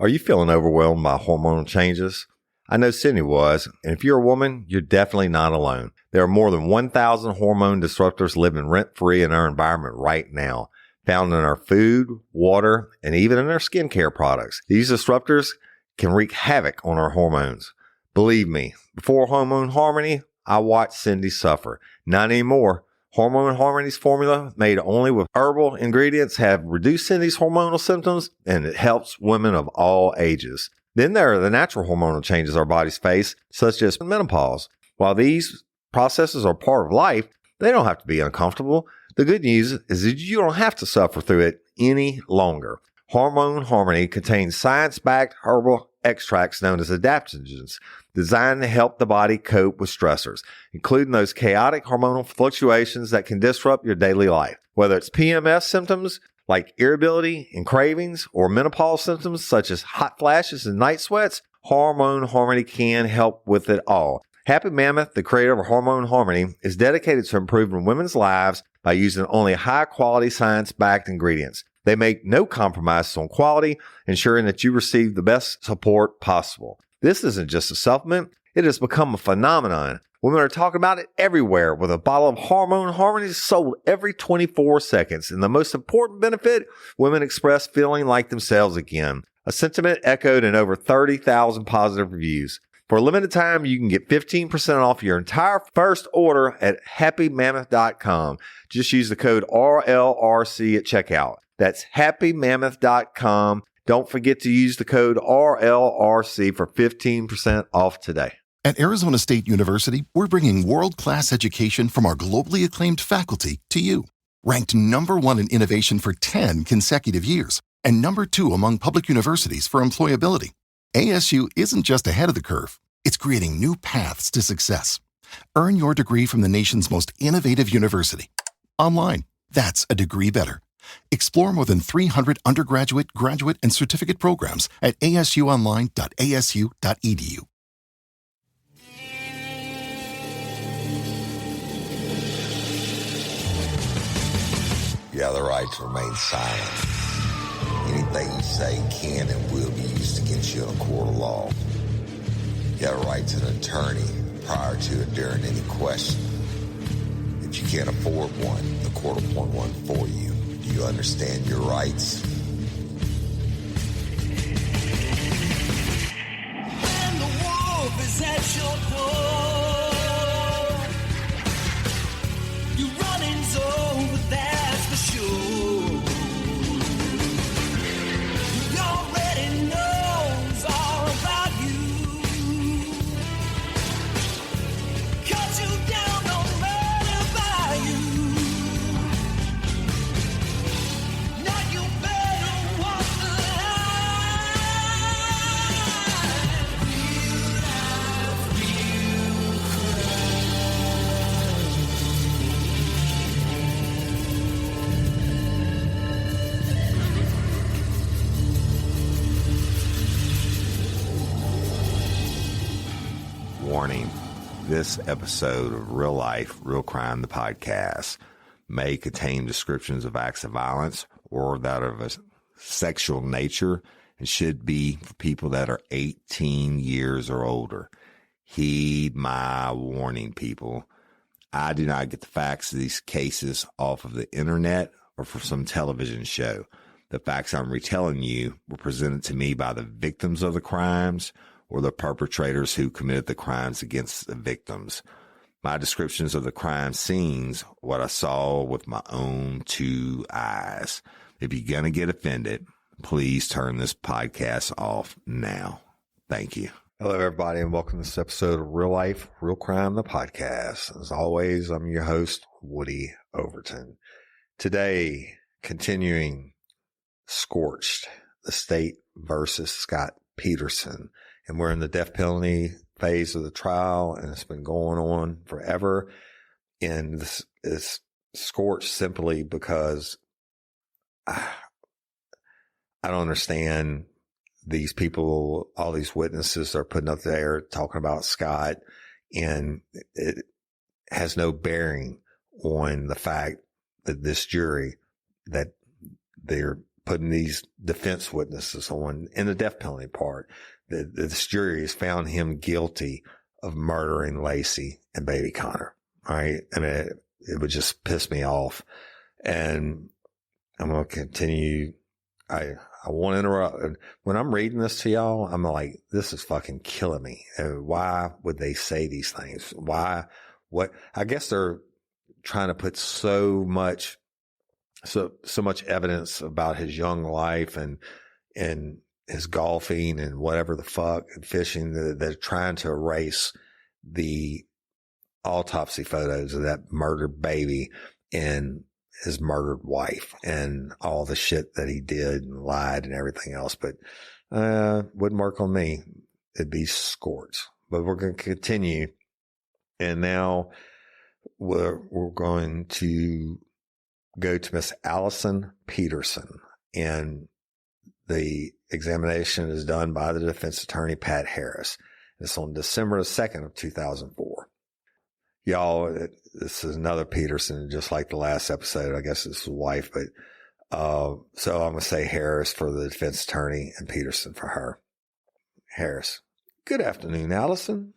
Are you feeling overwhelmed by hormonal changes? I know Sydney was, and if you're a woman, you're definitely not alone. There are more than 1,000 hormone disruptors living rent-free in our environment right now, found in our food, water, and even in our skincare products. These disruptors can wreak havoc on our hormones. Believe me, before Hormone Harmony, I watched Cindy suffer. Not anymore. Hormone Harmony's formula, made only with herbal ingredients, have reduced Cindy's hormonal symptoms, and it helps women of all ages. Then there are the natural hormonal changes our bodies face, such as menopause. While these processes are part of life, they don't have to be uncomfortable. The good news is that you don't have to suffer through it any longer. Hormone Harmony contains science-backed herbal extracts known as adaptogens, designed to help the body cope with stressors, including those chaotic hormonal fluctuations that can disrupt your daily life. Whether it's PMS symptoms like irritability and cravings, or menopause symptoms such as hot flashes and night sweats, Hormone Harmony can help with it all. Happy Mammoth, the creator of Hormone Harmony, is dedicated to improving women's lives by using only high-quality science-backed ingredients. They make no compromises on quality, ensuring that you receive the best support possible. This isn't just a supplement, it has become a phenomenon. Women are talking about it everywhere, with a bottle of Hormone Harmony sold every 24 seconds. And the most important benefit, women express feeling like themselves again. A sentiment echoed in over 30,000 positive reviews. For a limited time, you can get 15% off your entire first order at happymammoth.com. Just use the code RLRC at checkout. That's happymammoth.com. Don't forget to use the code RLRC for 15% off today. At Arizona State University, we're bringing world-class education from our globally acclaimed faculty to you. Ranked #1 in innovation for 10 consecutive years and #2 among public universities for employability. ASU isn't just ahead of the curve, it's creating new paths to success. Earn your degree from the nation's most innovative university. Online, that's a degree better. Explore more than 300 undergraduate, graduate, and certificate programs at asuonline.asu.edu. You have the right to remain silent. Anything you say can and will be used against you in a court of law. You have a right to an attorney prior to and during any question. If you can't afford one, the court will appoint one for you. Do you understand your rights? And the wolf is at your door. Your running's over, that's for sure. He already knows all about you. Cut you down, don't murder by you. Now you better walk the line. Warning, this episode of Real Life, Real Crime, the podcast, may contain descriptions of acts of violence or that of a sexual nature and should be for people that are 18 years or older. Heed my warning, people. I do not get the facts of these cases off of the internet or from some television show. The facts I'm retelling you were presented to me by the victims of the crimes or the perpetrators who committed the crimes against the victims. My descriptions of the crime scenes, what I saw with my own two eyes. If you're going to get offended, please turn this podcast off now. Thank you. Hello, everybody, and welcome to this episode of Real Life, Real Crime, the podcast. As always, I'm your host, Woody Overton. Today, continuing Scorched, the state versus Scott Peterson. And we're in the death penalty phase of the trial, and it's been going on forever. And this is Scorched simply because I don't understand these people, all these witnesses are putting up there talking about Scott, and it has no bearing on the fact that this jury, that they're putting these defense witnesses on in the death penalty part. This jury has found him guilty of murdering Laci and baby Connor. Right. I mean, it would just piss me off. And I'm going to continue. I want to interrupt. When I'm reading this to y'all, I'm like, this is fucking killing me. And why would they say these things? Why? What? I guess they're trying to put so much evidence about his young life and his golfing and whatever the fuck and fishing. They're trying to erase the autopsy photos of that murdered baby and his murdered wife and all the shit that he did and lied and everything else. But, wouldn't work on me. It'd be Scorched. But we're going to continue. And now we're going to go to Miss Allison Peterson. And the examination is done by the defense attorney, Pat Harris. It's on December the 2nd of 2004. Y'all, this is another Peterson, just like the last episode. I guess it's his wife, but, so I'm going to say Harris for the defense attorney and Peterson for her. Harris. Good afternoon, Allison.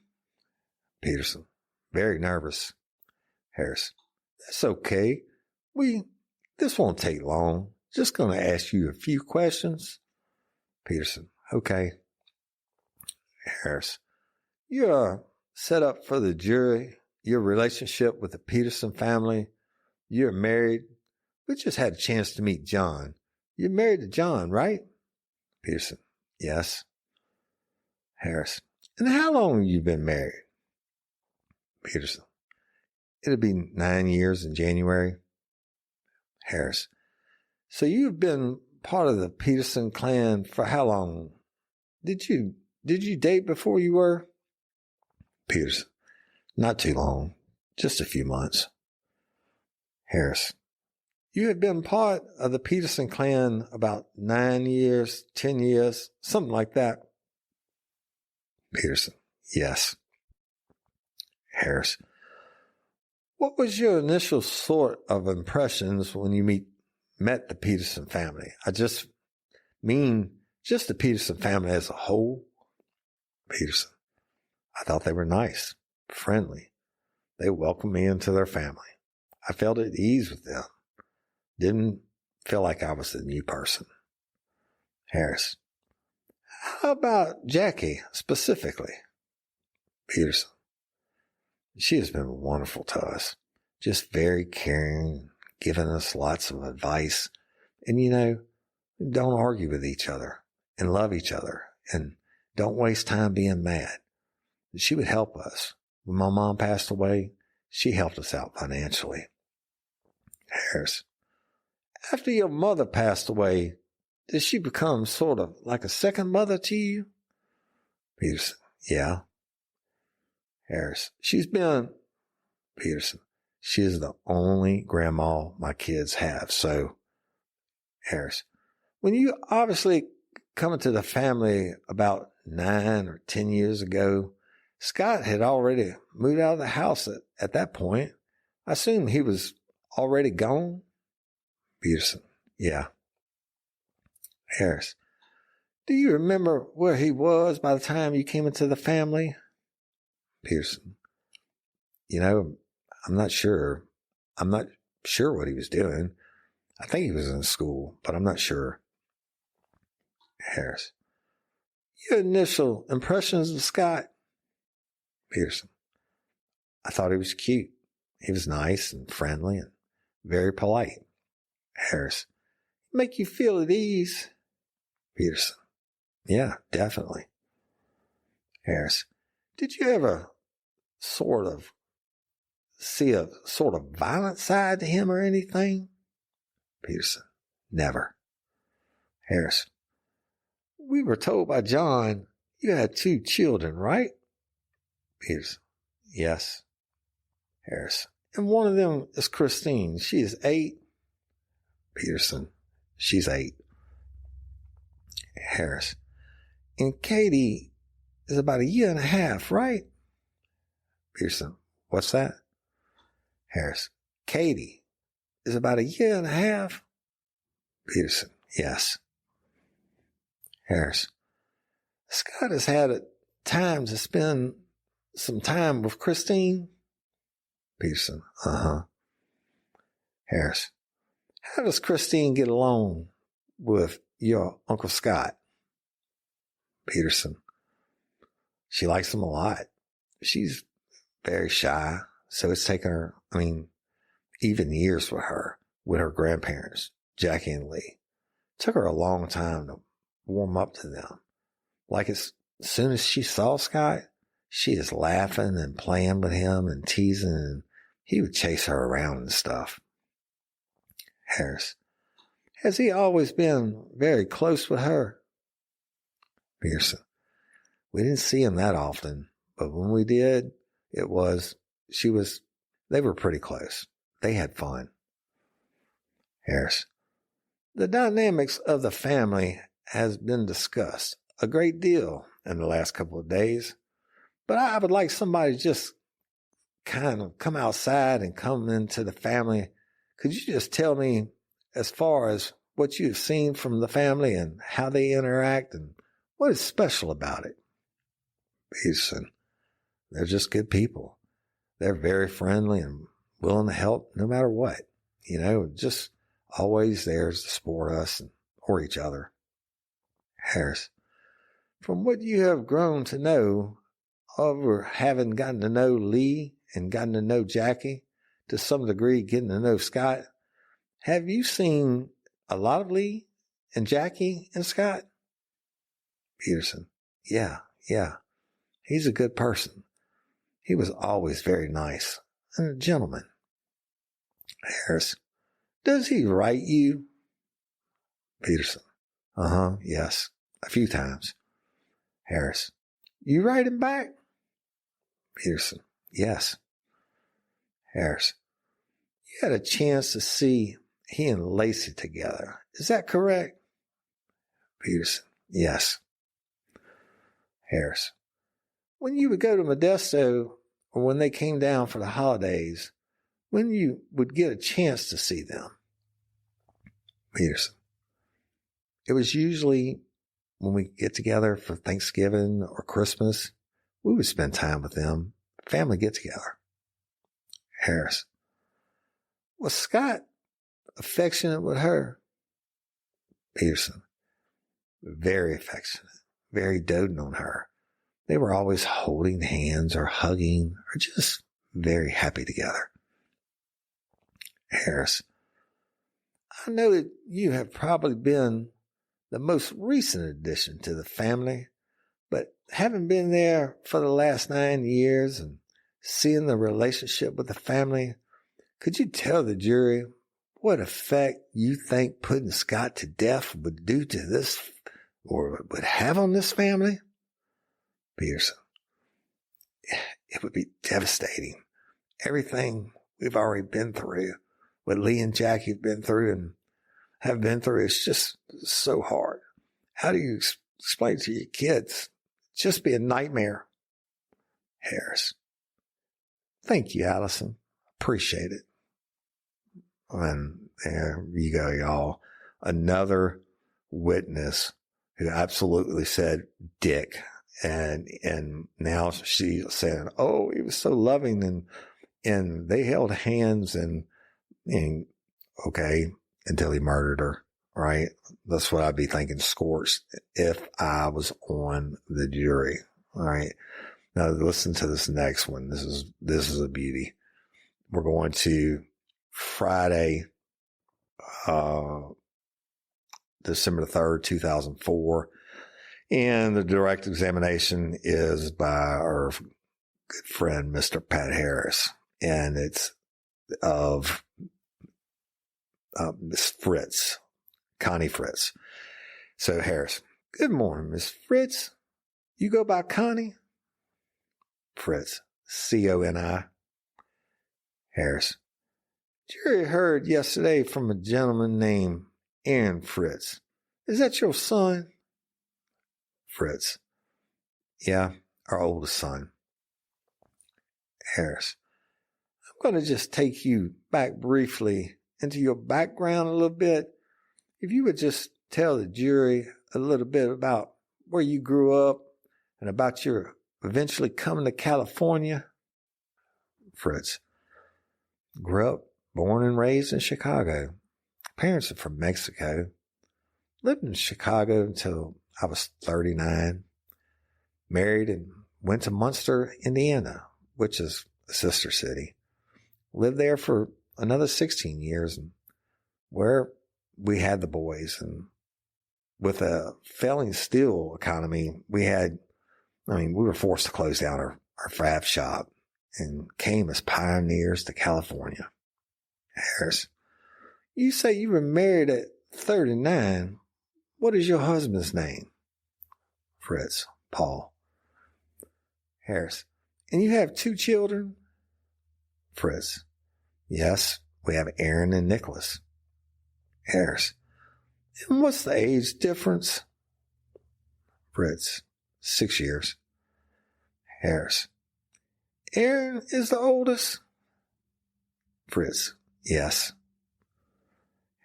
Peterson. Very nervous. Harris. That's okay. This won't take long. Just going to ask you a few questions. Peterson. Okay. Harris. You're set up for the jury. Your relationship with the Peterson family. You're married. We just had a chance to meet John. You're married to John, right? Peterson. Yes. Harris. And how long have you been married? Peterson. It'll be 9 years in January. Harris. So you've been part of the Peterson clan for how long? Did you date before you were? Peterson. Not too long. Just a few months. Harris. You have been part of the Peterson clan about 9 years, 10 years, something like that. Peterson. Yes. Harris. What was your initial sort of impressions when you met the Peterson family? I just mean just the Peterson family as a whole. Peterson. I thought they were nice, friendly. They welcomed me into their family. I felt at ease with them. Didn't feel like I was a new person. Harris. How about Jackie specifically? Peterson. She has been wonderful to us. Just very caring, giving us lots of advice. And don't argue with each other and love each other and don't waste time being mad. She would help us. When my mom passed away, she helped us out financially. Harris. After your mother passed away, did she become sort of like a second mother to you? Peterson. Yeah. Harris. Peterson. She is the only grandma my kids have. So, Harris. When you obviously come into the family about 9 or 10 years ago, Scott had already moved out of the house at that point. I assume he was already gone. Peterson. Yeah. Harris. Do you remember where he was by the time you came into the family? Peterson. I'm not sure. I'm not sure what he was doing. I think he was in school, but I'm not sure. Harris. Your initial impressions of Scott? Peterson. I thought he was cute. He was nice and friendly and very polite. Harris. Make you feel at ease? Peterson. Yeah, definitely. Harris. Did you ever sort of see a sort of violent side to him or anything? Peterson. Never. Harris. We were told by John you had 2 children, right? Peterson. Yes. Harris. And one of them is Christine. She is 8. Peterson. She's 8. Harris. And Katie is about 1.5 years, right? Peterson. What's that? Harris. Katie is about 1.5 years. Peterson. Yes. Harris. Scott has had time to spend some time with Christine. Peterson. Uh-huh. Harris. How does Christine get along with your Uncle Scott? Peterson. She likes him a lot. She's very shy, so it's taken her, even years with her grandparents, Jackie and Lee. It took her a long time to warm up to them. Like as soon as she saw Scott, she is laughing and playing with him and teasing, and he would chase her around and stuff. Harris. Has he always been very close with her? Pearson. We didn't see him that often, but when we did, they were pretty close. They had fun. Harris. The dynamics of the family has been discussed a great deal in the last couple of days, but I would like somebody to just kind of come outside and come into the family. Could you just tell me as far as what you've seen from the family and how they interact and what is special about it? Peterson. They're just good people. They're very friendly and willing to help no matter what. Just always there to support us or each other. Harris. From what you have grown to know over having gotten to know Lee and gotten to know Jackie, to some degree getting to know Scott, have you seen a lot of Lee and Jackie and Scott? Peterson. Yeah. He's a good person. He was always very nice and a gentleman. Harris. Does he write you? Peterson. Uh-huh, yes. A few times. Harris. You write him back? Peterson. Yes. Harris. You had a chance to see he and Laci together. Is that correct? Peterson. Yes. Harris. When you would go to Modesto or when they came down for the holidays, when you would get a chance to see them? Peterson. It was usually when we get together for Thanksgiving or Christmas. We would spend time with them, family get together. Harris. Was Scott affectionate with her? Peterson. Very affectionate, very doting on her. They were always holding hands or hugging or just very happy together. Harris. I know that you have probably been the most recent addition to the family, but having been there for the last 9 years and seeing the relationship with the family, could you tell the jury what effect you think putting Scott to death would do to this or would have on this family? Peterson. It would be devastating. Everything we've already been through, what Lee and Jackie have been through and have been through, is just so hard. How do you explain to your kids? Just be a nightmare. Harris. Thank you, Allison. Appreciate it. And there you go, y'all. Another witness who absolutely said dick. And now she's saying, oh, he was so loving and they held hands and okay, until he murdered her, right? That's what I'd be thinking, Scorched, if I was on the jury. All right. Now listen to this next one. This is a beauty. We're going to Friday, December 3rd, 2004. And the direct examination is by our good friend, Mr. Pat Harris. And it's of Miss Fritz, Connie Fritz. So Harris. Good morning, Miss Fritz. You go by Connie? Fritz. C-O-N-I. Harris. Jury heard yesterday from a gentleman named Aaron Fritz. Is that your son? Fritz. Yeah, our oldest son. Harris. I'm going to just take you back briefly into your background a little bit. If you would just tell the jury a little bit about where you grew up and about your eventually coming to California? Fritz. Grew up, born and raised in Chicago. Parents are from Mexico. Lived in Chicago until I was 39. Married and went to Munster, Indiana, which is a sister city. Lived there for another 16 years, and where we had the boys. And with a failing steel economy, we were forced to close down our fab shop and came as pioneers to California. Harris, you say you were married at 39. What is your husband's name? Fritz, Paul. Harris, and you have 2 children? Fritz, yes, we have Aaron and Nicholas. Harris, and what's the age difference? Fritz, 6 years. Harris, Aaron is the oldest? Fritz, yes.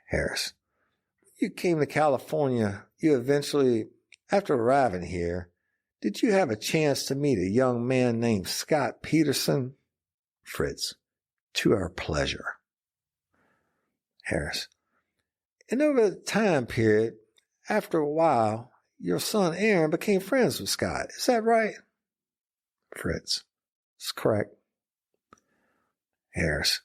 Harris, you came to California. You eventually, after arriving here, did you have a chance to meet a young man named Scott Peterson? Fritz, to our pleasure. Harris, and over the time period, after a while, your son Aaron became friends with Scott. Is that right? Fritz, it's correct. Harris,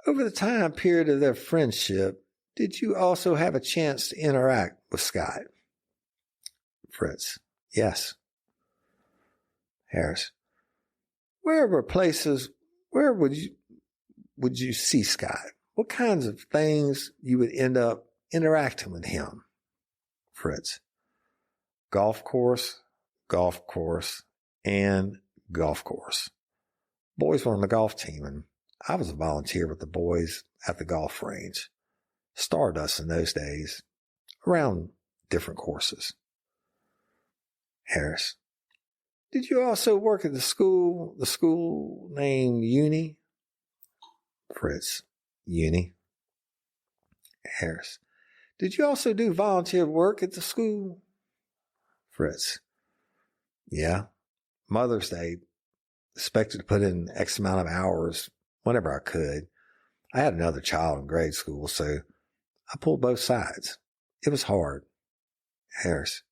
over the time period of their friendship, did you also have a chance to interact with Scott? Fritz, yes. Harris, where would you see Scott? What kinds of things you would end up interacting with him? Fritz, golf course, and golf course. Boys were on the golf team, and I was a volunteer with the boys at the golf range. Stardust in those days, around different courses. Harris, did you also work at the school named Uni? Fritz, Uni. Harris, did you also do volunteer work at the school? Fritz, yeah. Mother's Day, expected to put in X amount of hours whenever I could. I had another child in grade school, so I pulled both sides. It was hard. Harris,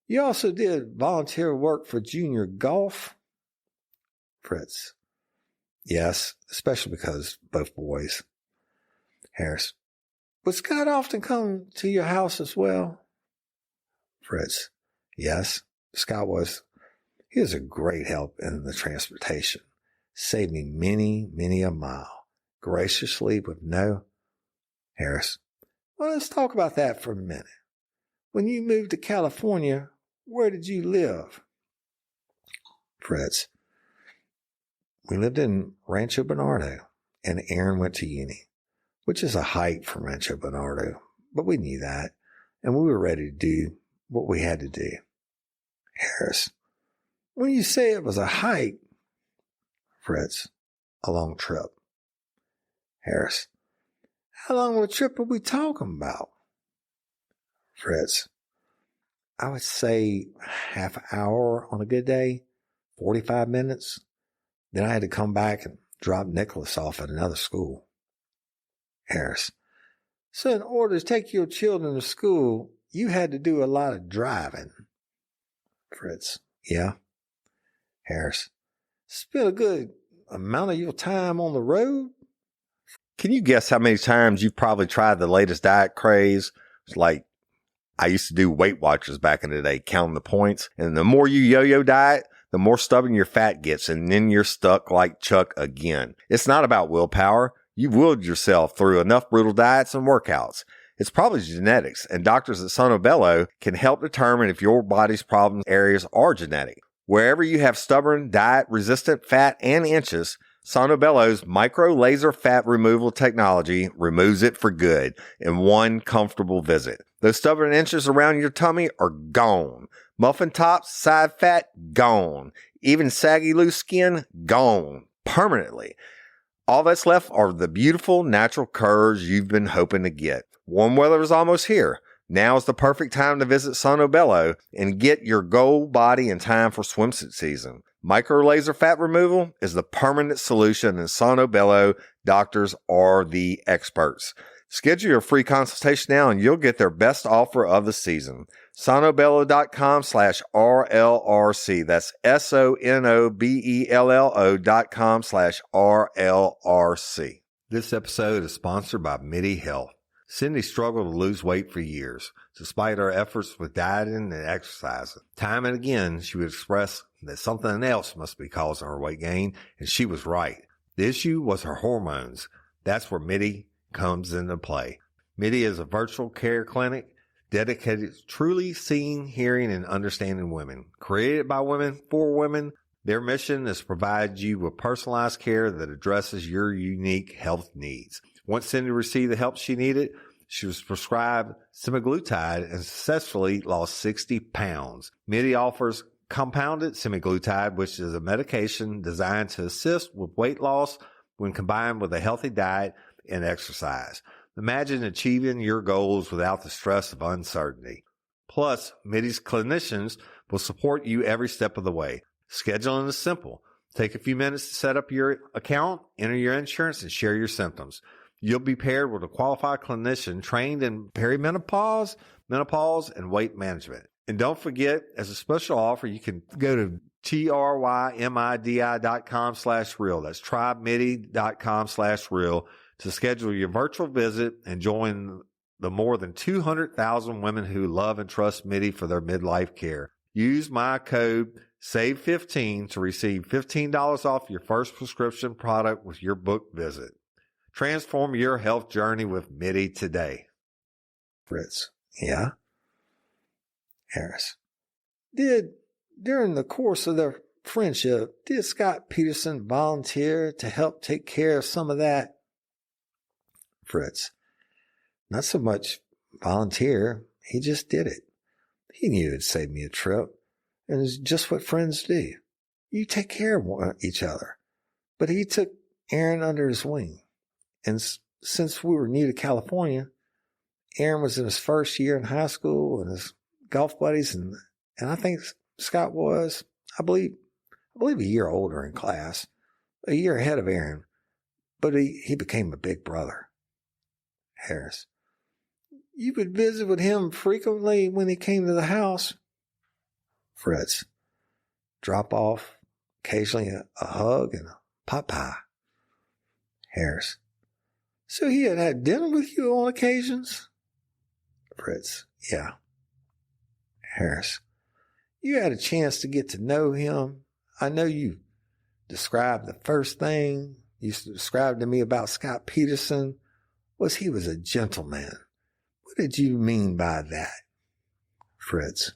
you also did volunteer work for junior golf? Fritz, yes, especially because both boys. Harris, would Scott often come to your house as well? Fritz, yes, Scott was. He was a great help in the transportation. Saved me many a mile. Graciously with no. Harris, well, let's talk about that for a minute. When you moved to California, where did you live? Fritz, we lived in Rancho Bernardo, and Aaron went to Uni, which is a hike from Rancho Bernardo, but we knew that, and we were ready to do what we had to do. Harris, when you say it was a hike, Fritz, a long trip. Harris, how long of a trip are we talking about? Fritz, I would say half an hour on a good day, 45 minutes. Then I had to come back and drop Nicholas off at another school. Harris, so in order to take your children to school, you had to do a lot of driving. Fritz, yeah. Harris, spend a good amount of your time on the road? Can you guess how many times you've probably tried the latest diet craze? It's like, I used to do Weight Watchers back in the day, counting the points. And the more you yo-yo diet, the more stubborn your fat gets, and then you're stuck like Chuck again. It's not about willpower. You've willed yourself through enough brutal diets and workouts. It's probably genetics, and doctors at Sono Bello can help determine if your body's problem areas are genetic. Wherever you have stubborn, diet-resistant fat and inches, Sono Bello's micro laser fat removal technology removes it for good in one comfortable visit. Those stubborn inches around your tummy are gone. Muffin tops, side fat, gone. Even saggy loose skin, gone. Permanently. All that's left are the beautiful natural curves you've been hoping to get. Warm weather is almost here. Now is the perfect time to visit Sonobello and get your goal body in time for swimsuit season. Micro laser fat removal is the permanent solution, and Sonobello doctors are the experts. Schedule your free consultation now and you'll get their best offer of the season. Sonobello.com/RLRC. That's SONOBELLO.com/RLRC. This episode is sponsored by MIDI Health. Cindy struggled to lose weight for years, despite her efforts with dieting and exercising. Time and again, she would express that something else must be causing her weight gain, and she was right. The issue was her hormones. That's where MIDI comes into play. MIDI is a virtual care clinic dedicated to truly seeing, hearing, and understanding women. Created by women for women, their mission is to provide you with personalized care that addresses your unique health needs. Once Cindy received the help she needed, she was prescribed semaglutide and successfully lost 60 pounds. MIDI offers compounded semaglutide, which is a medication designed to assist with weight loss when combined with a healthy diet and exercise. Imagine achieving your goals without the stress of uncertainty. Plus, MIDI's clinicians will support you every step of the way. Scheduling is simple. Take a few minutes to set up your account, enter your insurance, and share your symptoms. You'll be paired with a qualified clinician trained in perimenopause, menopause, and weight management. And don't forget, as a special offer, you can go to trymidi.com/real. That's trymidi.com/real to schedule your virtual visit and join the more than 200,000 women who love and trust MIDI for their midlife care. Use my code SAVE15 to receive $15 off your first prescription product with your book visit. Transform your health journey with MIDI today. Fritz. Yeah? Harris. During the course of their friendship, did Scott Peterson volunteer to help take care of some of that? Fritz. Not so much volunteer. He just did it. He knew it'd save me a trip. And it's just what friends do. You take care of each other. But he took Aaron under his wing. And since we were new to California, Aaron was in his first year in high school and his golf buddies. And I think Scott was, I believe a year older in class, a year ahead of Aaron. But he became a big brother. Harris. You would visit with him frequently when he came to the house. Fritz. Drop off, occasionally a hug and a pot pie. Harris. So he had dinner with you on occasions? Fritz. Yeah. Harris. You had a chance to get to know him. I know you described the first thing you described to me about Scott Peterson was he was a gentleman. What did you mean by that? Fritz.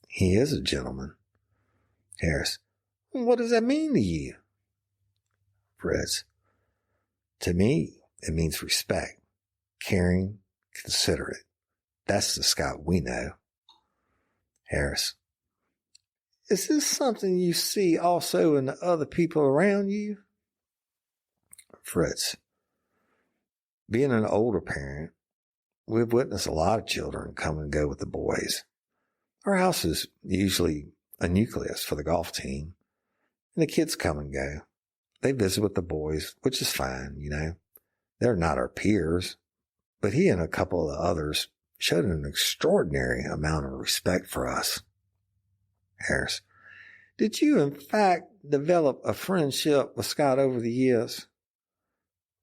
He is a gentleman. Harris. What does that mean to you? Fritz. To me, it means respect, caring, considerate. That's the Scott we know. Harris. Is this something you see also in the other people around you? Fritz. Being an older parent, we've witnessed a lot of children come and go with the boys. Our house is usually a nucleus for the golf team, and the kids come and go. They visit with the boys, which is fine, you know. They're not our peers, but he and a couple of the others showed an extraordinary amount of respect for us. Harris. Did you, in fact, develop a friendship with Scott over the years?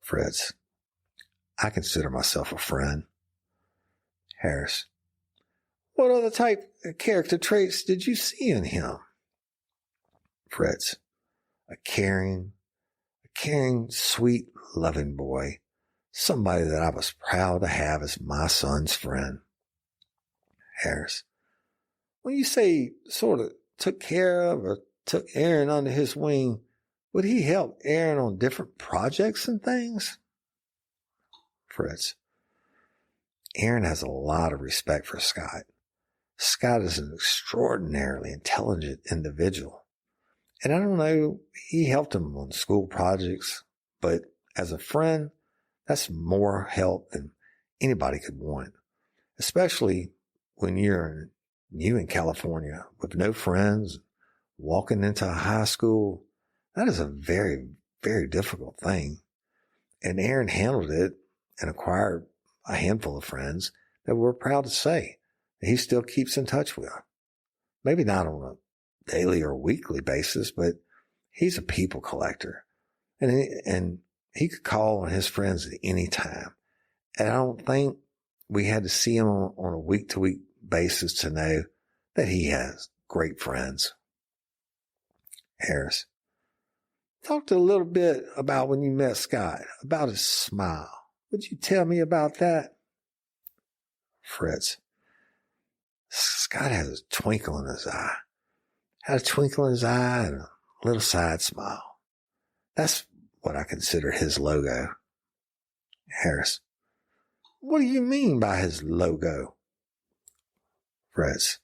Fritz. I consider myself a friend. Harris. What other type of character traits did you see in him? Fritz. A caring, sweet, loving boy. Somebody that I was proud to have as my son's friend. Harris. When you say sort of took care of or took Aaron under his wing, would he help Aaron on different projects and things? Fritz. Aaron has a lot of respect for Scott. Scott is an extraordinarily intelligent individual. And I don't know, he helped him on school projects, but as a friend, that's more help than anybody could want. especially when you're new in California with no friends, walking into a high school. That is a very, very difficult thing. And Aaron handled it and acquired a handful of friends that we're proud to say that he still keeps in touch with. Maybe not on a daily or weekly basis, but he's a people collector. And he could call on his friends at any time. And I don't think we had to see him on a week-to-week basis to know that he has great friends. Harris, talked a little bit about when you met Scott, about his smile. Would you tell me about that? Fritz, Scott has a twinkle in his eye. Had a twinkle in his eye and a little side smile. That's what I consider his logo. Harris, what do you mean by his logo? Fritz,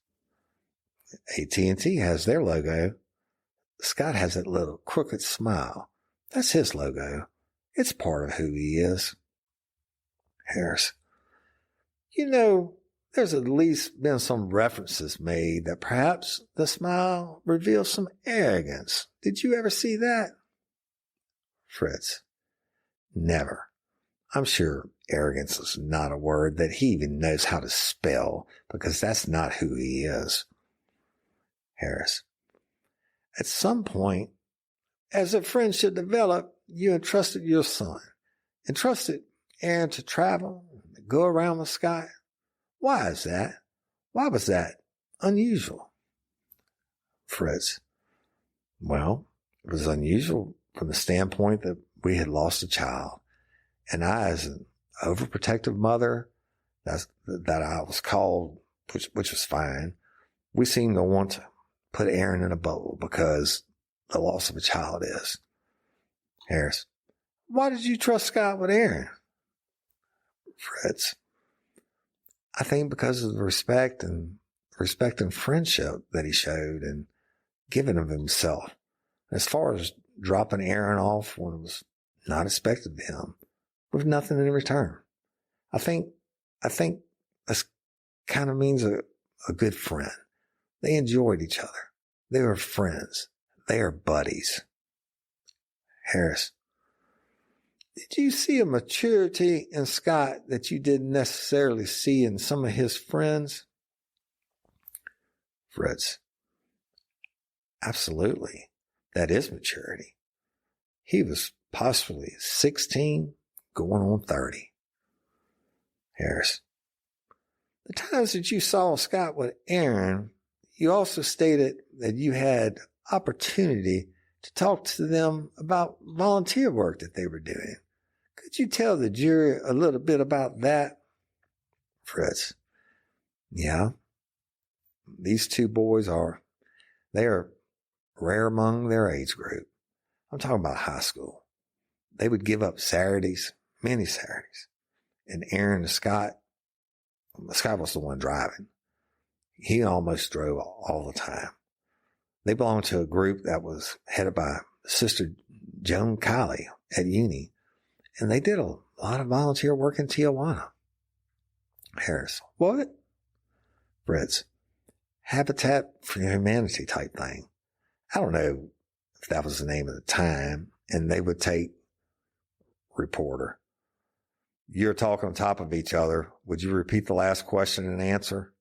AT&T has their logo. Scott has that little crooked smile. That's his logo. It's part of who he is. Harris, you know, there's at least been some references made that perhaps the smile reveals some arrogance. Did you ever see that? Fritz, never. I'm sure arrogance is not a word that he even knows how to spell because that's not who he is. Harris, at some point, as a friendship developed, you entrusted your son, entrusted Aaron to travel, go around with Scott. Why is that? Why was that unusual? Fritz, well, it was unusual from the standpoint that we had lost a child. And I, as an overprotective mother, that I was called, which was fine, we seemed to want to put Aaron in a bubble because the loss of a child is. Harris, why did you trust Scott with Aaron? Fritz, I think because of the respect and friendship that he showed and giving of himself. As far as dropping Aaron off when it was not expected of him, with nothing in return. I think this kind of means a good friend. They enjoyed each other. They were friends. They are buddies. Harris, did you see a maturity in Scott that you didn't necessarily see in some of his friends? Fritz, absolutely. That is maturity. He was possibly 16, going on 30. Harris, the times that you saw Scott with Aaron, you also stated that you had opportunity to talk to them about volunteer work that they were doing. Could you tell the jury a little bit about that? Fritz, yeah. These two boys they are rare among their age group. I'm talking about high school. They would give up Saturdays, many Saturdays. And Aaron and Scott was the one driving. He almost drove all the time. They belonged to a group that was headed by Sister Joan Kiley at uni. And they did a lot of volunteer work in Tijuana. Harris, what? Fritz, Habitat for Humanity type thing. I don't know if that was the name at the time. And they would take reporter. You're talking on top of each other. Would you repeat the last question and answer?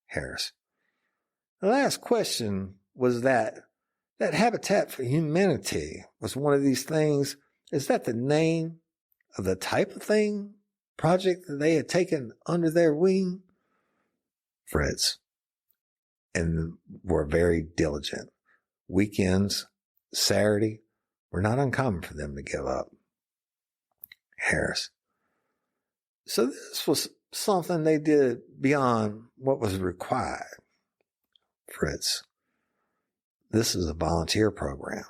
Harris, the last question was that Habitat for Humanity was one of these things. Is that the name of the type of thing, project that they had taken under their wing? Fritz, and were very diligent. Weekends, Saturday, were not uncommon for them to give up. Harris, so this was something they did beyond what was required. Fritz, this is a volunteer program.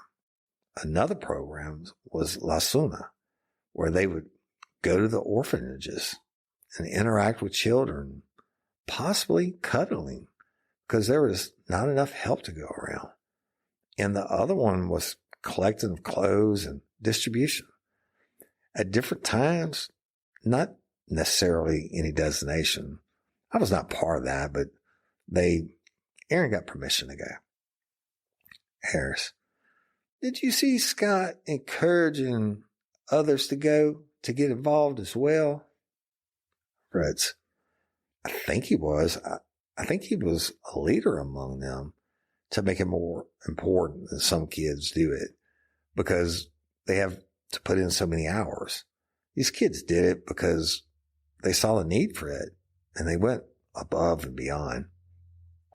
Another program was Laci, where they would go to the orphanages and interact with children, possibly cuddling, because there was not enough help to go around. And the other one was collecting of clothes and distribution. At different times, not necessarily any designation, I was not part of that, but Aaron got permission to go. Harris, did you see Scott encouraging others to go to get involved as well? Fritz, I think he was. I think he was a leader among them to make it more important than some kids do it because they have to put in so many hours. These kids did it because they saw the need for it and they went above and beyond.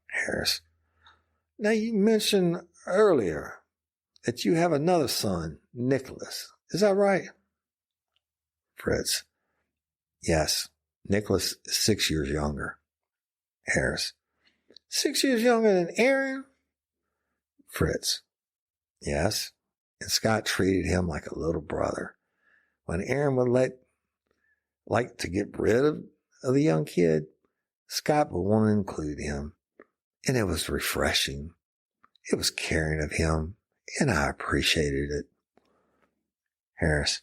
Harris, now you mentioned earlier that you have another son, Nicholas. Is that right? Fritz, yes. Nicholas is 6 years younger. Harris, 6 years younger than Aaron? Fritz, yes. And Scott treated him like a little brother. When Aaron would like to get rid of the young kid, Scott would want to include him. And it was refreshing. It was caring of him, and I appreciated it. Harris,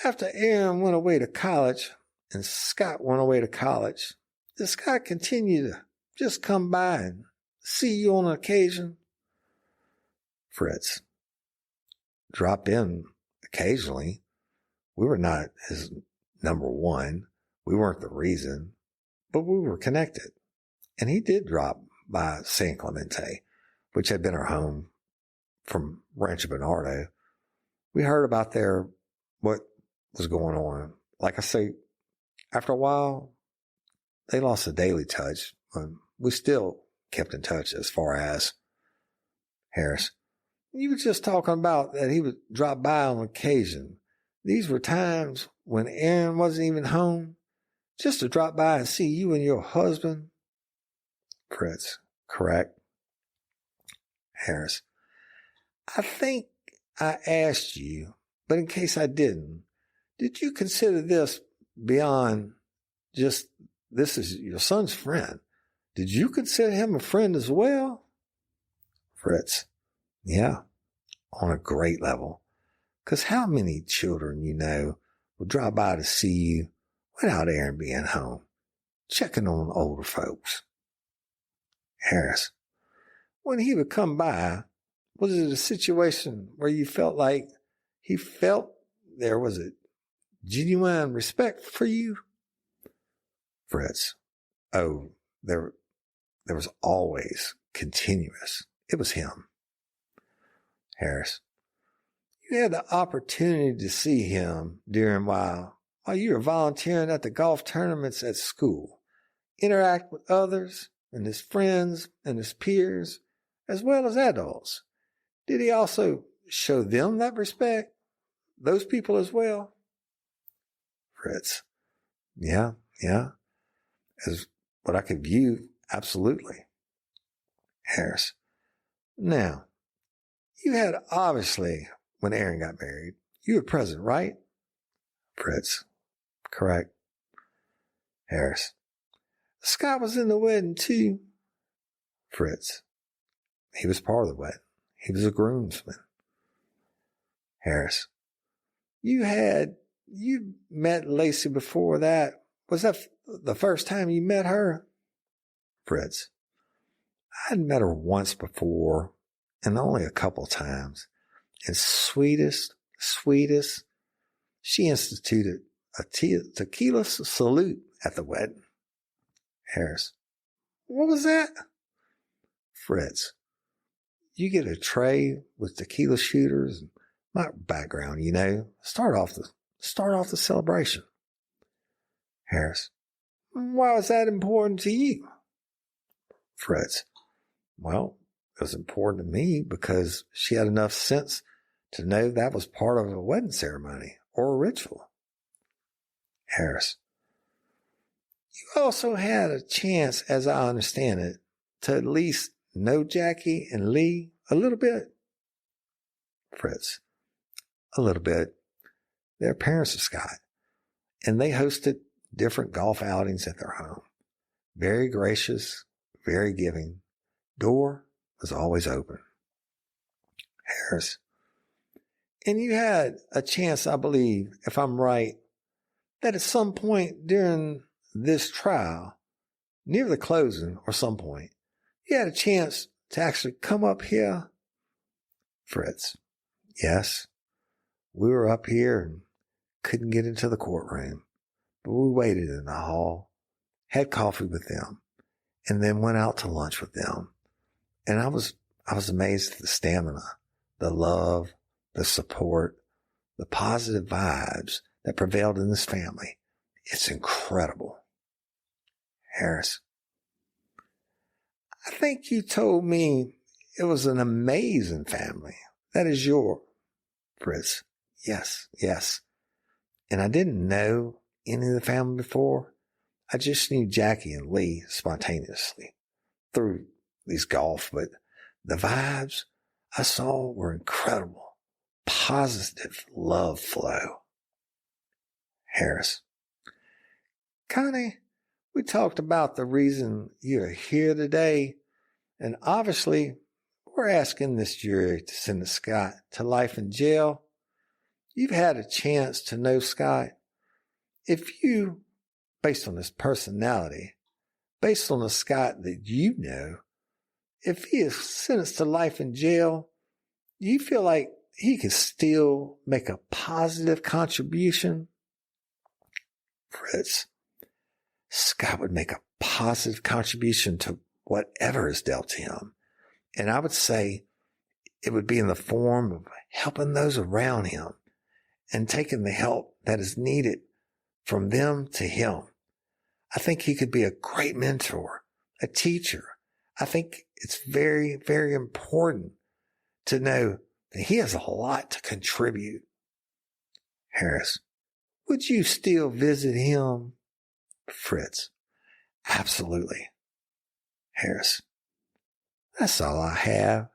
after Aaron went away to college and Scott went away to college, did Scott continue to just come by and see you on occasion? Fritz, drop in occasionally. We were not his number one. We weren't the reason, but we were connected. And he did drop by San Clemente, which had been our home from Rancho Bernardo. We heard about what was going on. Like I say, after a while, they lost the daily touch. We still kept in touch as far as Harris. You were just talking about that he would drop by on occasion. These were times when Aaron wasn't even home, just to drop by and see you and your husband. Fritz, correct. Harris, I think I asked you, but in case I didn't, did you consider this beyond just this is your son's friend? Did you consider him a friend as well? Fritz, yeah, on a great level. Because how many children you know will drop by to see you without Aaron being home, checking on older folks? Harris, when he would come by, was it a situation where you felt like he felt there was a genuine respect for you? Fritz, oh, there was always continuous. It was him. Harris, you had the opportunity to see him while you were volunteering at the golf tournaments at school, interact with others and his friends and his peers, as well as adults. Did he also show them that respect? Those people as well? Fritz, yeah. As what I could view, absolutely. Harris, now, you had obviously, when Aaron got married, you were present, right? Fritz, correct. Harris, Scott was in the wedding too. Fritz, he was part of the wedding. He was a groomsman. Harris, you met Laci before that. Was that the first time you met her? Fritz, I'd met her once before and only a couple times. And sweetest, she instituted a tequila salute at the wedding. Harris, what was that? Fritz, you get a tray with tequila shooters and my background, start off the celebration. Harris, why was that important to you? Fritz, well, it was important to me because she had enough sense to know that was part of a wedding ceremony or a ritual. Harris, you also had a chance, as I understand it, to at least know Jackie and Lee a little bit. Fritz, a little bit. They're parents of Scott, and they hosted different golf outings at their home. Very gracious, very giving. Door was always open. Harris, and you had a chance, I believe, if I'm right, that at some point during this trial, near the closing or some point, you had a chance to actually come up here? Fritz. Yes. We were up here and couldn't get into the courtroom, but we waited in the hall, had coffee with them, and then went out to lunch with them. And I was amazed at the stamina, the love, the support, the positive vibes that prevailed in this family. It's incredible. Harris. I think you told me it was an amazing family. That is your Fritz. Yes. And I didn't know any of the family before. I just knew Jackie and Lee spontaneously through these golf, but the vibes I saw were incredible. Positive love flow. Harris. Connie, we talked about the reason you're here today, and obviously we're asking this jury to sentence Scott to life in jail. You've had a chance to know Scott. If you, based on his personality, based on the Scott that you know, if he is sentenced to life in jail, you feel like he could still make a positive contribution? Fritz. Scott would make a positive contribution to whatever is dealt to him. And I would say it would be in the form of helping those around him and taking the help that is needed from them to him. I think he could be a great mentor, a teacher. I think it's very, very important to know that he has a lot to contribute. Harris. Would you still visit him? Fritz. Absolutely. Harris. That's all I have.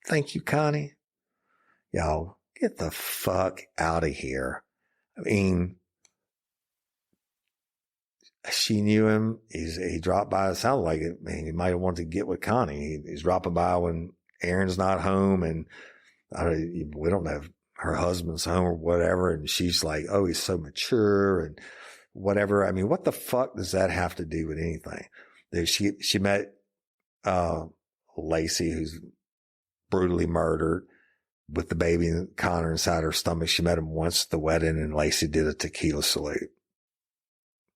Thank you, Connie. Y'all, get the fuck out of here. I mean, she knew him. He dropped by. It sounded like it. Man, he might have wanted to get with Connie. He's dropping by when Aaron's not home, and we don't know if her husband's home or whatever. And she's like, "Oh, he's so mature and whatever." I mean, what the fuck does that have to do with anything? She met Laci, who's brutally murdered, with the baby Connor inside her stomach. She met him once at the wedding, and Laci did a tequila salute.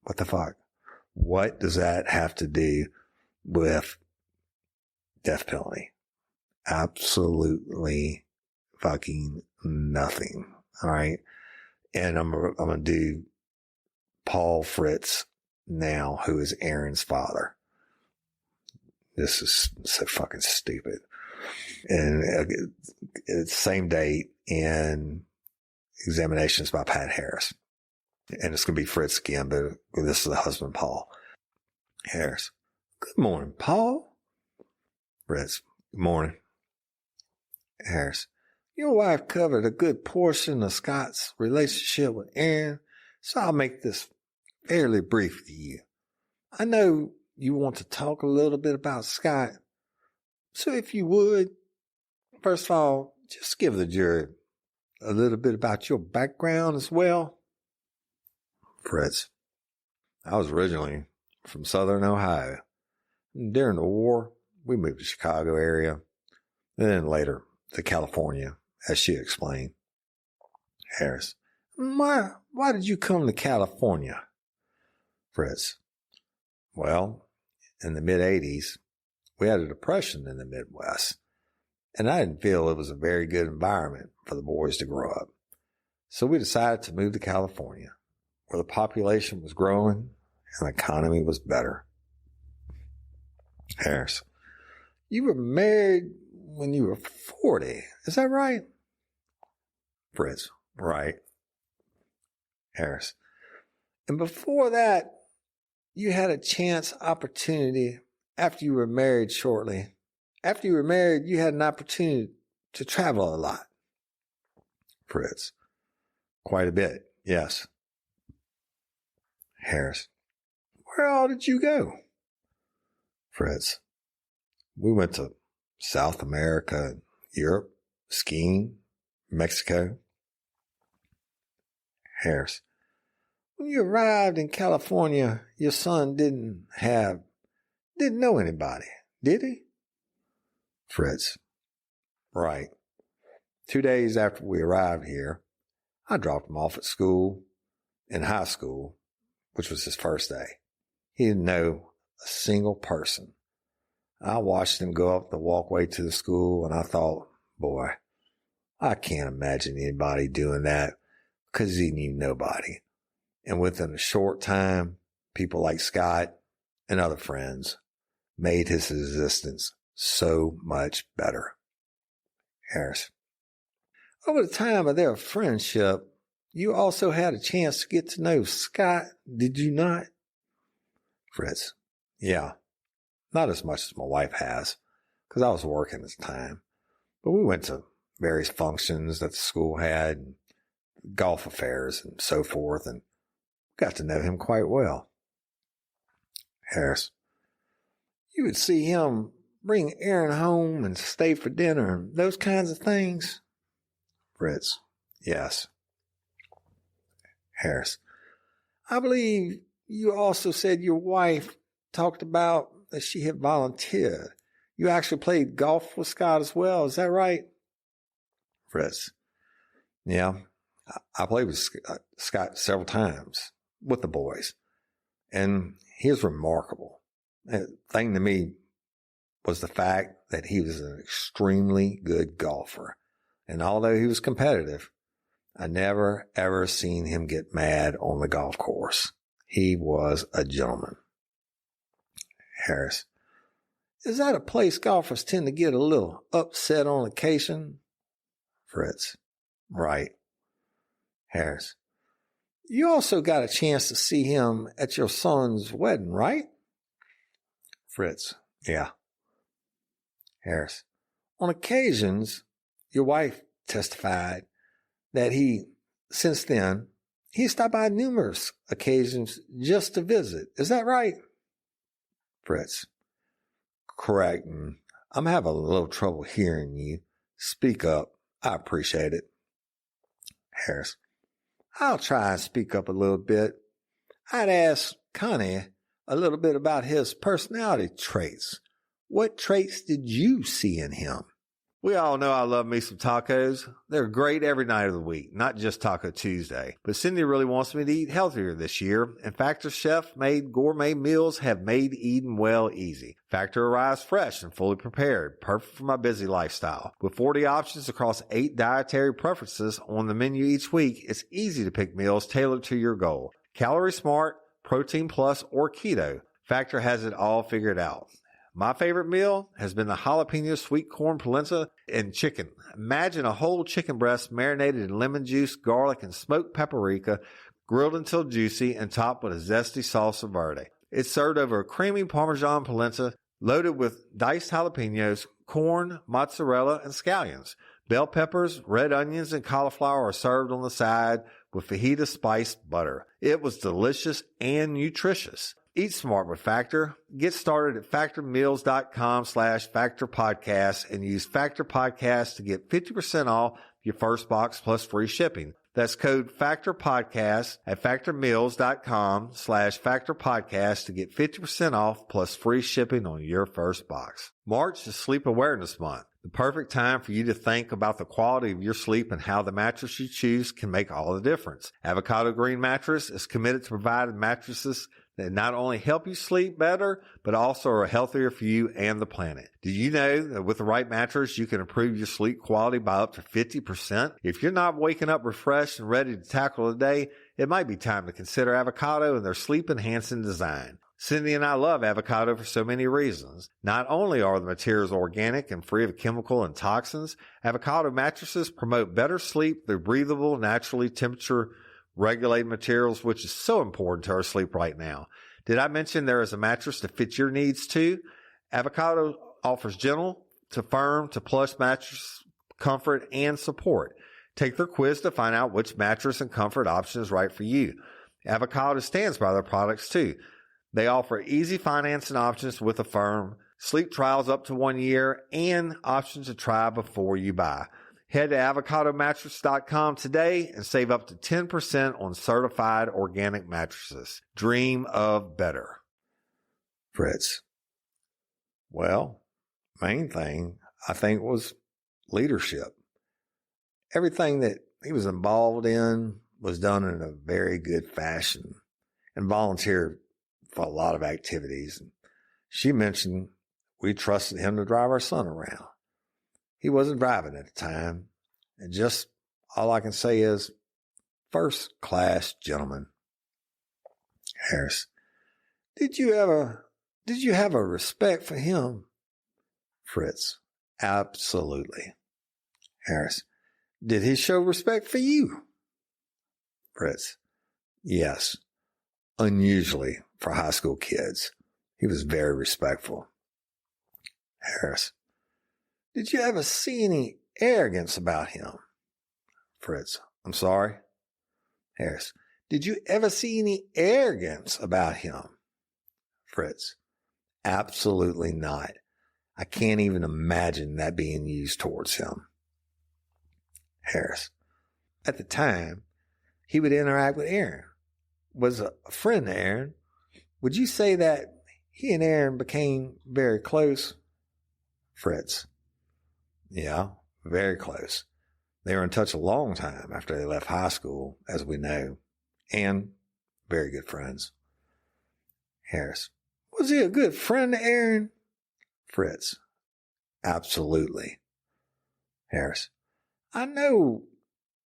What the fuck? What does that have to do with death penalty? Absolutely fucking nothing. All right. And I'm going to do Paul Fritz now, who is Aaron's father. This is so fucking stupid. And it's same date and examinations by Pat Harris. And it's going to be Fritz again, but this is the husband, Paul Harris. Good morning, Paul. Fritz. Good morning. Harris. Your wife covered a good portion of Scott's relationship with Aaron, so I'll make this fairly brief to you. I know you want to talk a little bit about Scott, so if you would, first of all, just give the jury a little bit about your background as well. Fritz. I was originally from Southern Ohio. During the war, we moved to Chicago area, and then later to California, as she explained. Harris. Why did you come to California? Fritz. Well, in the mid-'80s, we had a depression in the Midwest, and I didn't feel it was a very good environment for the boys to grow up. So we decided to move to California, where the population was growing and the economy was better. Harris. You were married when you were 40. Is that right? Fritz. Right. Harris. And before that, you had a chance opportunity after you were married shortly. After you were married, you had an opportunity to travel a lot. Fritz. Quite a bit. Yes. Harris. Where all did you go? Fritz. We went to South America, Europe, skiing, Mexico. Harris. When you arrived in California, your son didn't have Didn't know anybody, did he? Fritz. Right. 2 days after we arrived here, I dropped him off at school, in high school, which was his first day. He didn't know a single person. I watched him go up the walkway to the school, and I thought, boy, I can't imagine anybody doing that because he knew nobody. And within a short time, people like Scott and other friends made his existence so much better. Harris. Over the time of their friendship, you also had a chance to get to know Scott, did you not? Fritz. Yeah, not as much as my wife has, because I was working at the time. But we went to various functions that the school had, and golf affairs and so forth, and got to know him quite well. Harris. You would see him bring Aaron home and stay for dinner and those kinds of things? Fritz. Yes. Harris. I believe you also said your wife talked about that she had volunteered. You actually played golf with Scott as well, is that right? Fritz. Yeah, I played with Scott several times with the boys, and he was remarkable. The thing to me was the fact that he was an extremely good golfer. And although he was competitive, I never, ever seen him get mad on the golf course. He was a gentleman. Harris. Is that a place golfers tend to get a little upset on occasion? Fritz. Right. Harris. You also got a chance to see him at your son's wedding, right? Fritz. Yeah. Harris. On occasions, your wife testified that since then, he stopped by numerous occasions just to visit. Is that right? Fritz. Correct. I'm having a little trouble hearing you. Speak up. I appreciate it. Harris. I'll try and speak up a little bit. I'd ask Connie a little bit about his personality traits. What traits did you see in him? We all know I love me some tacos. They're great every night of the week, not just Taco Tuesday. But Cindy really wants me to eat healthier this year, and Factor chef-made gourmet meals have made eating well easy. Factor arrives fresh and fully prepared, perfect for my busy lifestyle. With 40 options across 8 dietary preferences on the menu each week, it's easy to pick meals tailored to your goal. Calorie Smart, Protein Plus, or Keto, Factor has it all figured out. My favorite meal has been the jalapeno sweet corn polenta and chicken. Imagine a whole chicken breast marinated in lemon juice, garlic, and smoked paprika, grilled until juicy and topped with a zesty salsa verde. It's served over a creamy Parmesan polenta loaded with diced jalapenos, corn, mozzarella, and scallions. Bell peppers, red onions, and cauliflower are served on the side with fajita spiced butter. It was delicious and nutritious. Eat smart with Factor. Get started at factormeals.com/factorpodcast and use Factor Podcast to get 50% off your first box plus free shipping. That's code FACTORPODCAST at factormeals.com/factorpodcast to get 50% off plus free shipping on your first box. March is Sleep Awareness Month, the perfect time for you to think about the quality of your sleep and how the mattress you choose can make all the difference. Avocado Green Mattress is committed to providing mattresses that not only help you sleep better, but also are healthier for you and the planet. Did you know that with the right mattress, you can improve your sleep quality by up to 50%? If you're not waking up refreshed and ready to tackle the day, it might be time to consider Avocado and their sleep-enhancing design. Cindy and I love Avocado for so many reasons. Not only are the materials organic and free of chemical and toxins, Avocado mattresses promote better sleep through breathable, naturally temperature regulated materials, which is so important to our sleep right now. Did I mention there is a mattress to fit your needs too? Avocado offers gentle to firm to plush mattress comfort and support. Take their quiz to find out which mattress and comfort option is right for you. Avocado stands by their products too. They offer easy financing options with Affirm, sleep trials up to 1 year, and options to try before you buy. Head to avocadomattress.com today and save up to 10% on certified organic mattresses. Dream of better. Fritz. Well, main thing I think was leadership. Everything that he was involved in was done in a very good fashion and volunteered for a lot of activities. She mentioned we trusted him to drive our son around. He wasn't driving at the time. And just all I can say is first class gentleman. Harris, did you have a respect for him? Fritz, absolutely. Harris, did he show respect for you? Fritz, yes. Unusually for high school kids. He was very respectful. Harris, did you ever see any arrogance about him? Fritz, I'm sorry. Harris, did you ever see any arrogance about him? Fritz, absolutely not. I can't even imagine that being used towards him. Harris, at the time, he would interact with Aaron, was a friend to Aaron. Would you say that he and Aaron became very close? Fritz, yeah, very close. They were in touch a long time after they left high school, as we know, and very good friends. Harris, was he a good friend to Aaron? Fritz, absolutely. Harris, I know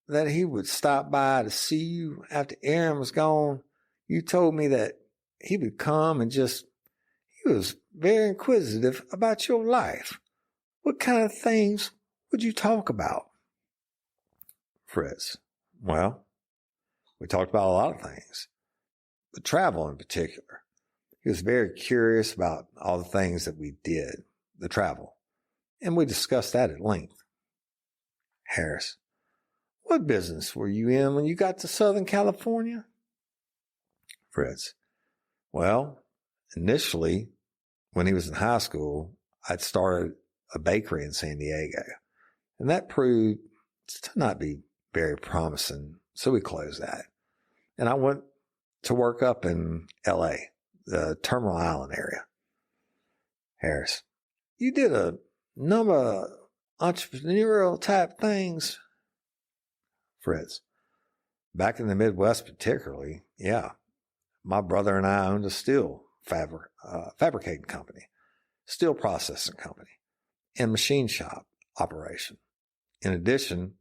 that he would stop by to see you after Aaron was gone. You told me that he would come and he was very inquisitive about your life. What kind of things would you talk about? Fritz, well, we talked about a lot of things, but travel in particular. He was very curious about all the things that we did, the travel, and we discussed that at length. Harris, what business were you in when you got to Southern California? Fritz, well, initially, when he was in high school, I'd started a bakery in San Diego, and that proved to not be very promising, so we closed that. And I went to work up in L.A., the Terminal Island area. Harris, you did a number of entrepreneurial type things. Fritz, back in the Midwest particularly, yeah. My brother and I owned a steel fabricating company, steel processing company, and machine shop operation. In addition,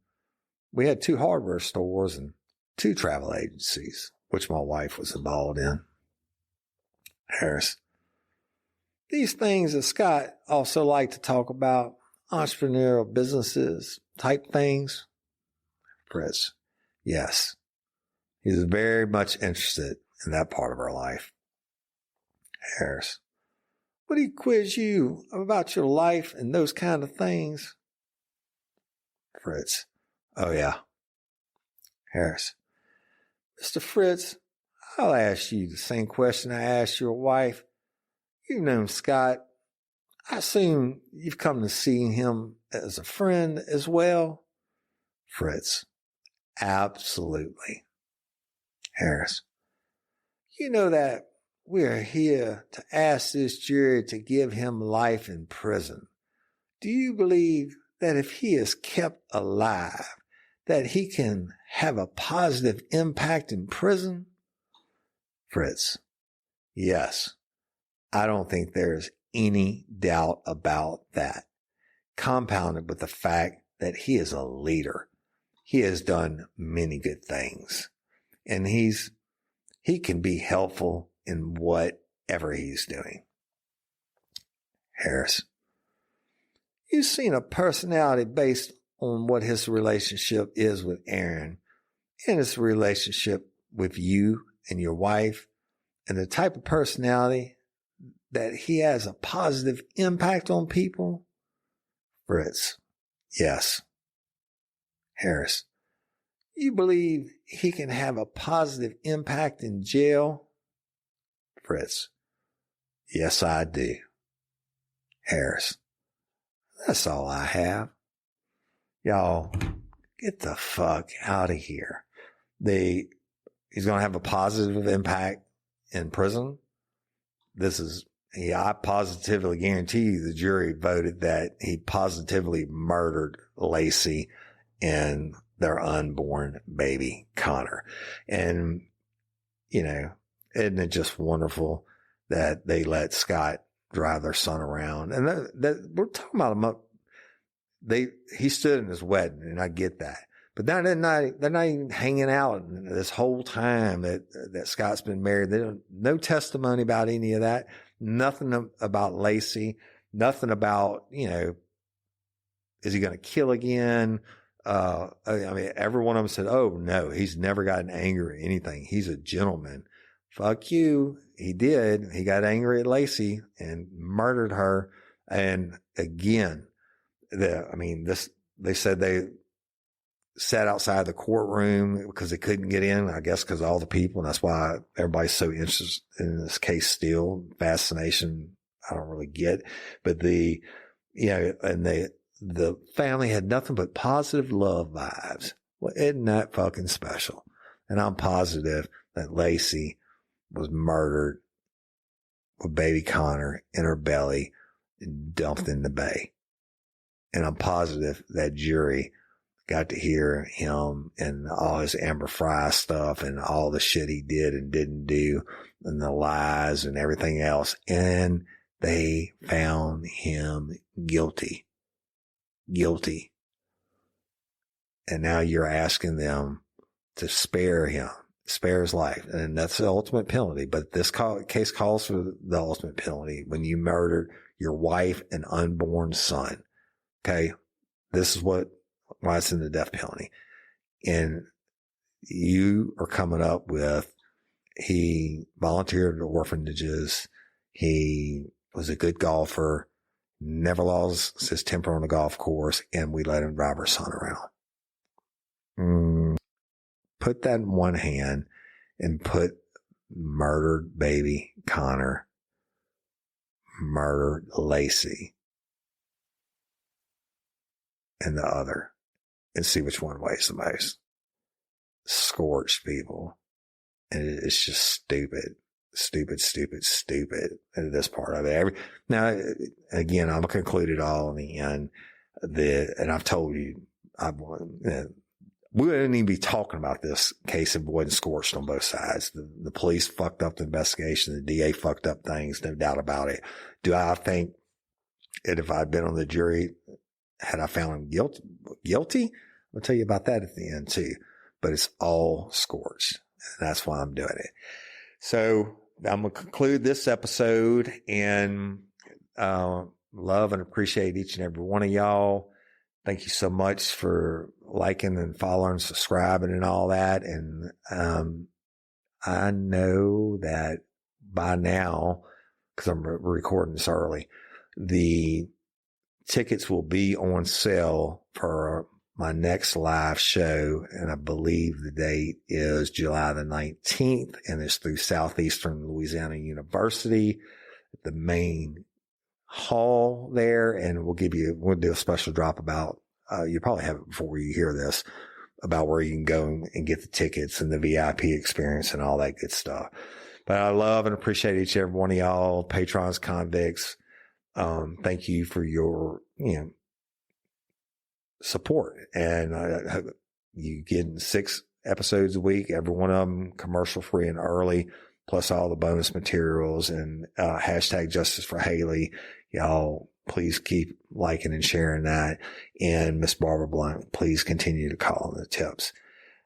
we had 2 hardware stores and 2 travel agencies, which my wife was involved in. Harris, these things that Scott also liked to talk about, entrepreneurial businesses type things. Fritz, yes. He's very much interested in that part of our life. Harris, would he quiz you about your life and those kind of things? Fritz, oh yeah. Harris, Mr. Fritz, I'll ask you the same question I asked your wife. You've known Scott. I assume you've come to see him as a friend as well. Fritz, absolutely. Harris, you know that we're here to ask this jury to give him life in prison. Do you believe that if he is kept alive, that he can have a positive impact in prison? Fritz, yes. I don't think there's any doubt about that. Compounded with the fact that he is a leader. He has done many good things. And he can be helpful in whatever he's doing. Harris, you've seen a personality based on what his relationship is with Aaron and his relationship with you and your wife and the type of personality that he has a positive impact on people. Fritz, yes. Harris, you believe he can have a positive impact in jail? Fritz, yes, I do. Harris, that's all I have. Y'all, get the fuck out of here. He's going to have a positive impact in prison. This is I positively guarantee you the jury voted that he positively murdered Laci and their unborn baby, Connor. And, you know, isn't it just wonderful that they let Scott drive their son around? And that we're talking about him. He stood in his wedding, and I get that. But they're not even hanging out this whole time that Scott's been married. No testimony about any of that. Nothing about Laci. Nothing about, you know, is he going to kill again? I mean, every one of them said, oh no, he's never gotten angry or anything. He's a gentleman. Fuck you. He did. He got angry at Laci and murdered her. And again, they said they sat outside the courtroom because they couldn't get in, I guess, because of all the people. And that's why everybody's so interested in this case still. Fascination, I don't really get. But the family had nothing but positive love vibes. Well, isn't that fucking special? And I'm positive that Laci was murdered with baby Connor in her belly and dumped in the bay. And I'm positive that jury got to hear him and all his Amber Fry stuff and all the shit he did and didn't do and the lies and everything else. And they found him guilty. Guilty. And now you're asking them to spare his life. And that's the ultimate penalty. But this case calls for the ultimate penalty when you murdered your wife and unborn son. Okay. This is why it's in the death penalty. And you are coming up with, he volunteered at orphanages. He was a good golfer, never lost his temper on the golf course, and we let him drive our son around. Put that in one hand and put murdered baby Connor, murdered Laci in the other, and see which one weighs the most. Scorched, people. And it's just stupid at this part of it. Now, again, I'll conclude it all in the end. And I've told you, we wouldn't even be talking about this case if it wasn't scorched on both sides. The police fucked up the investigation. The DA fucked up things, no doubt about it. Do I think that if I'd been on the jury, had I found him guilty? I'll tell you about that at the end too. But it's all scorched. And that's why I'm doing it. So I'm going to conclude this episode and love and appreciate each and every one of y'all. Thank you so much for liking and following, subscribing and all that. And I know that by now, because I'm recording this early, the tickets will be on sale for my next live show. And I believe the date is July the 19th, and it's through Southeastern Louisiana University, the main hall there. And we'll do a special drop about, you probably have it before you hear this, about where you can go and get the tickets and the VIP experience and all that good stuff. But I love and appreciate each and every one of y'all, patrons, convicts. Thank you for your, support. And you get 6 episodes a week, every one of them commercial free and early, plus all the bonus materials and hashtag Justice for Haley. Y'all, please keep liking and sharing that. And Miss Barbara Blunt, please continue to call on the tips.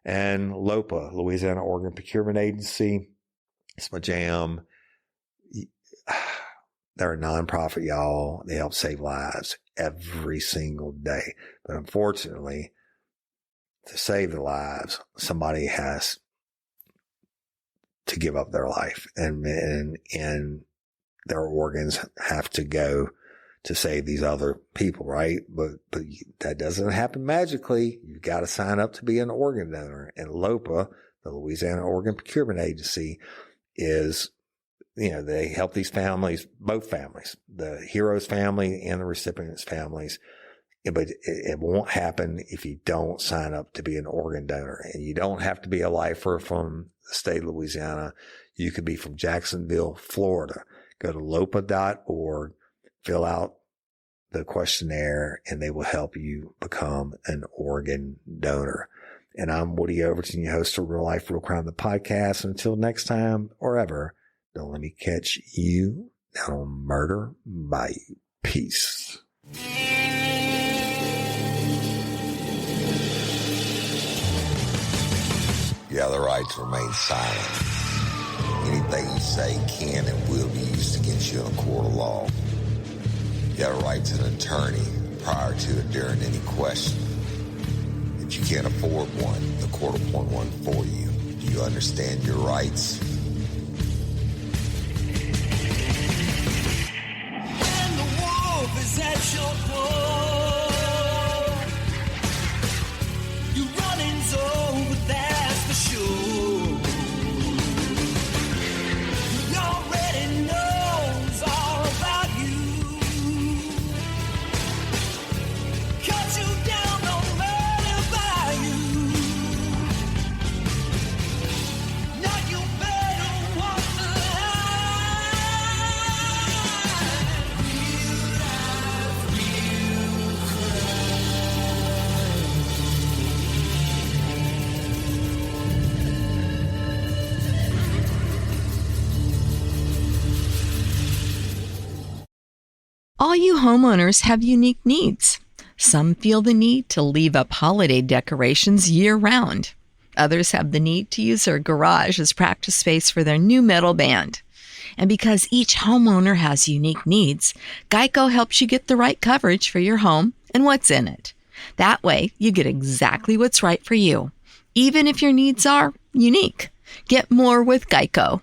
And LOPA, Louisiana Organ Procurement Agency, it's my jam. They're a nonprofit, y'all. They help save lives every single day. But unfortunately, to save the lives, somebody has to give up their life, and their organs have to go to save these other people, right? But that doesn't happen magically. You've got to sign up to be an organ donor. And LOPA, the Louisiana Organ Procurement Agency, is, they help these families, both families, the hero's family and the recipient's families. But it won't happen if you don't sign up to be an organ donor. And you don't have to be a lifer from the state of Louisiana. You could be from Jacksonville, Florida. Go to lopa.org, fill out the questionnaire, and they will help you become an organ donor. And I'm Woody Overton, your host of Real Life, Real Crime, the podcast. Until next time or ever, don't let me catch you down on Murder Bayou. Peace. You have the right to remain silent. Anything you say can and will be used against you in a court of law. You have a right to an attorney prior to or during any question. If you can't afford one, the court will appoint one for you. Do you understand your rights? When the wolf is at your door, your running's over, that's for sure. He already knows all about you. Cut you down no matter by you. Now you better walk the line. Real life, real All you homeowners have unique needs. Some feel the need to leave up holiday decorations year-round. Others have the need to use their garage as practice space for their new metal band. And because each homeowner has unique needs, Geico helps you get the right coverage for your home and what's in it. That way, you get exactly what's right for you, even if your needs are unique. Get more with Geico.